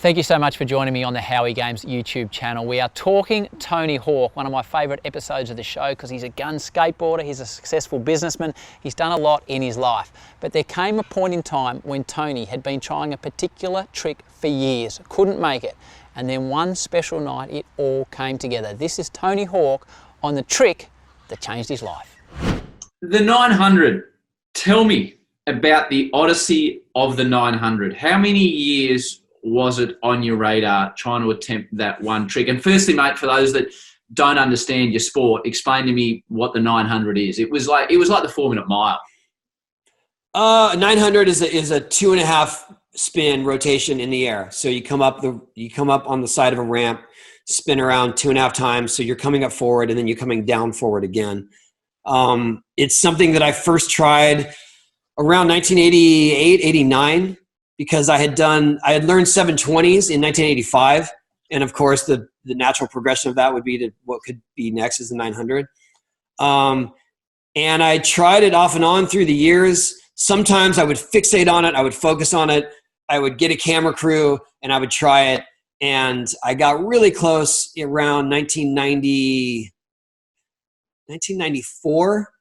Thank you so much for joining me on the Howie Games YouTube channel. We are talking Tony Hawk, one of my favourite episodes of the show because he's a gun skateboarder, he's a successful businessman, he's done a lot in his life. But there came a point in time when Tony had been trying a particular trick for years, couldn't make it. And then one special night, it all came together. This is Tony Hawk on the trick that changed his life. The 900. Tell me about the odyssey of the 900. How many years was it on your radar trying to attempt that one trick? And firstly, mate, for those that don't understand your sport, explain to me what the 900 is. It was like the 4-minute mile. 900 is a 2.5 spin rotation in the air. So you come up on the side of a ramp, spin around 2.5 times. So you're coming up forward and then you're coming down forward again. It's something that I first tried around 1988, 89. Because I had learned 720s in 1985. And of course, the natural progression of that would be to what could be next is the 900. And I tried it off and on through the years. Sometimes I would fixate on it. I would focus on it. I would get a camera crew and I would try it. And I got really close around 1994.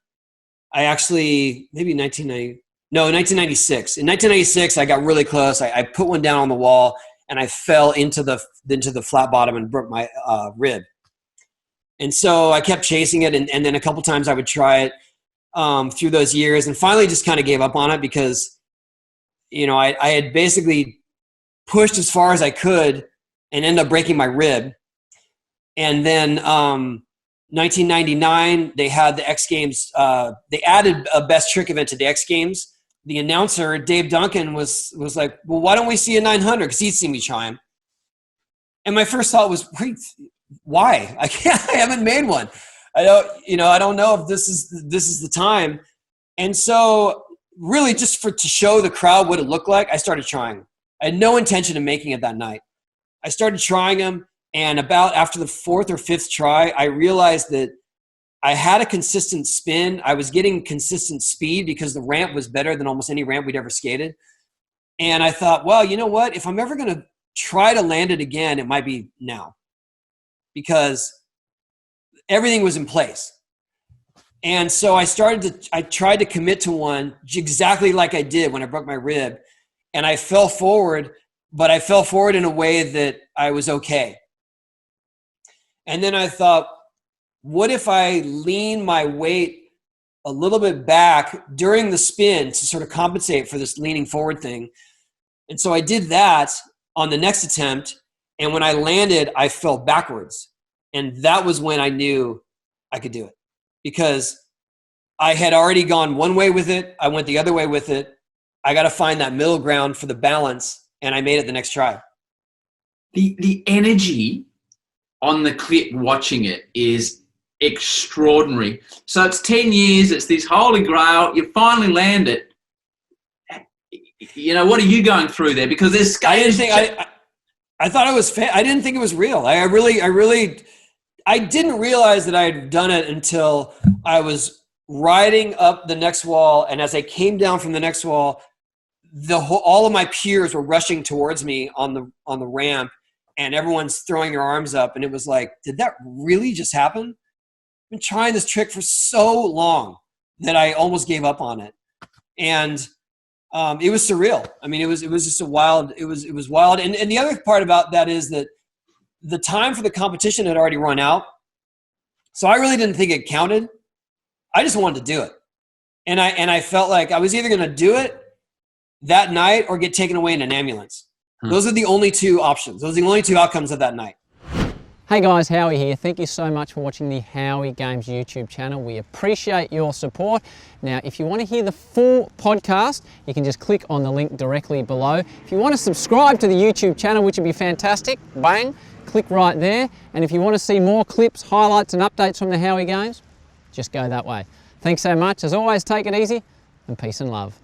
Maybe 1990. No, 1996. In 1996, I got really close. I put one down on the wall, and I fell into the flat bottom and broke my rib. And so I kept chasing it, and then a couple times I would try it through those years, and finally just kind of gave up on it because, I had basically pushed as far as I could and ended up breaking my rib. And then 1999, they had the X Games. They added a best trick event to the X Games. The announcer, Dave Duncan, was like, well, why don't we see a 900? Because he'd seen me try him. And my first thought was, wait, why? I haven't made one. I don't know if this is the time. And so really just to show the crowd what it looked like, I started trying. I had no intention of making it that night. I started trying them. And about after the 4th or 5th try, I realized that I had a consistent spin. I was getting consistent speed because the ramp was better than almost any ramp we'd ever skated. And I thought, well, you know what? If I'm ever going to try to land it again, it might be now because everything was in place. And so I tried to commit to one exactly like I did when I broke my rib. And I fell forward, but I fell forward in a way that I was okay. And then I thought, what if I lean my weight a little bit back during the spin to sort of compensate for this leaning forward thing? And so I did that on the next attempt. And when I landed, I fell backwards. And that was when I knew I could do it because I had already gone one way with it. I went the other way with it. I got to find that middle ground for the balance. And I made it the next try. The energy on the clip watching it is extraordinary. So it's 10 years, it's this holy grail, you finally land it. What are you going through there? Because there's I thought it was I didn't think it was real. I didn't realize that I had done it until I was riding up the next wall, and as I came down from the next wall, all of my peers were rushing towards me on the ramp, and everyone's throwing their arms up, and it was like, did that really just happen? I've been trying this trick for so long that I almost gave up on it. And it was surreal. I mean, it was just wild. It was wild. And the other part about that is that the time for the competition had already run out. So I really didn't think it counted. I just wanted to do it. And I felt like I was either going to do it that night or get taken away in an ambulance. Those are the only two options. Those are the only two outcomes of that night. Hey guys, Howie here. Thank you so much for watching the Howie Games YouTube channel. We appreciate your support. Now, if you want to hear the full podcast, you can just click on the link directly below. If you want to subscribe to the YouTube channel, which would be fantastic, bang, click right there. And if you want to see more clips, highlights and updates from the Howie Games, just go that way. Thanks so much. As always, take it easy and peace and love.